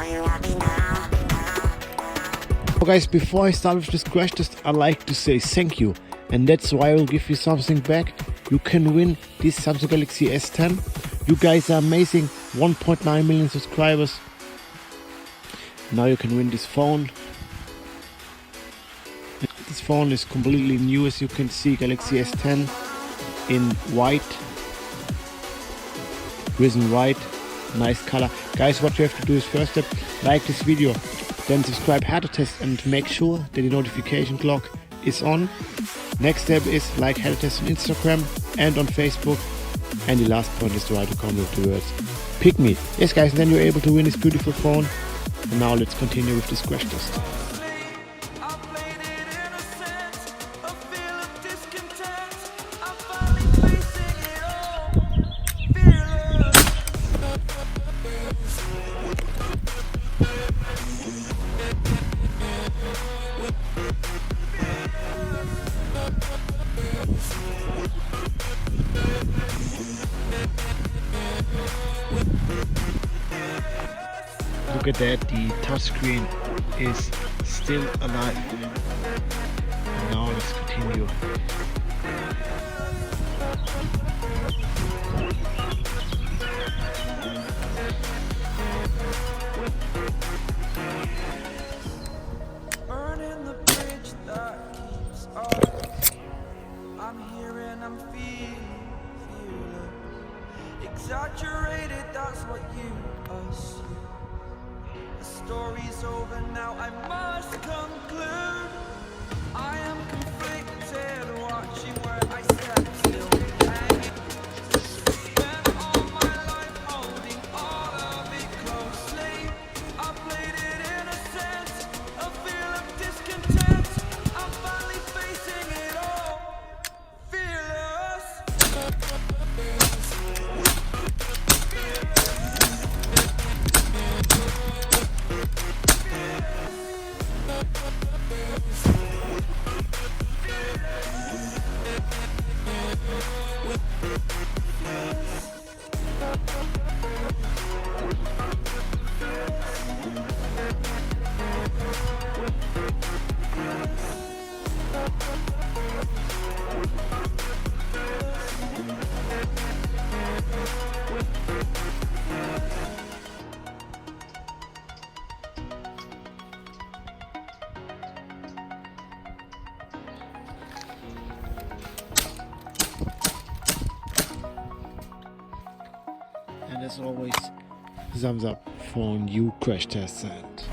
So guys, before I start with this crash test, I like to say thank you, and that's why I will give you something back. You can win this Samsung Galaxy S10. You guys are amazing, 1.9 million subscribers. Now you can win this phone. This phone is completely new, as you can see, Galaxy S10 in white, Prism white, nice color. Guys, what you have to do is first step, like this video, then subscribe how to test and make sure that the notification clock is on. Next step is like how to test on Instagram and on Facebook. And the last point is to write a comment with the words "pick me." Yes guys, and then you're able to win this beautiful phone. And now let's continue with this crash test. Look at that, the touchscreen is still alive. And now let's continue. Burning the bridge that keeps us. I'm here and I'm feeling exaggerated, that's what you assume. The story's over now, I must conclude. I am conflicted, watching where I step still hanging. Spent all my life holding all of it closely. I played it in a sense, a feel of discontent. I'm finally facing it all, fearless. And as always, thumbs up for new crash test set.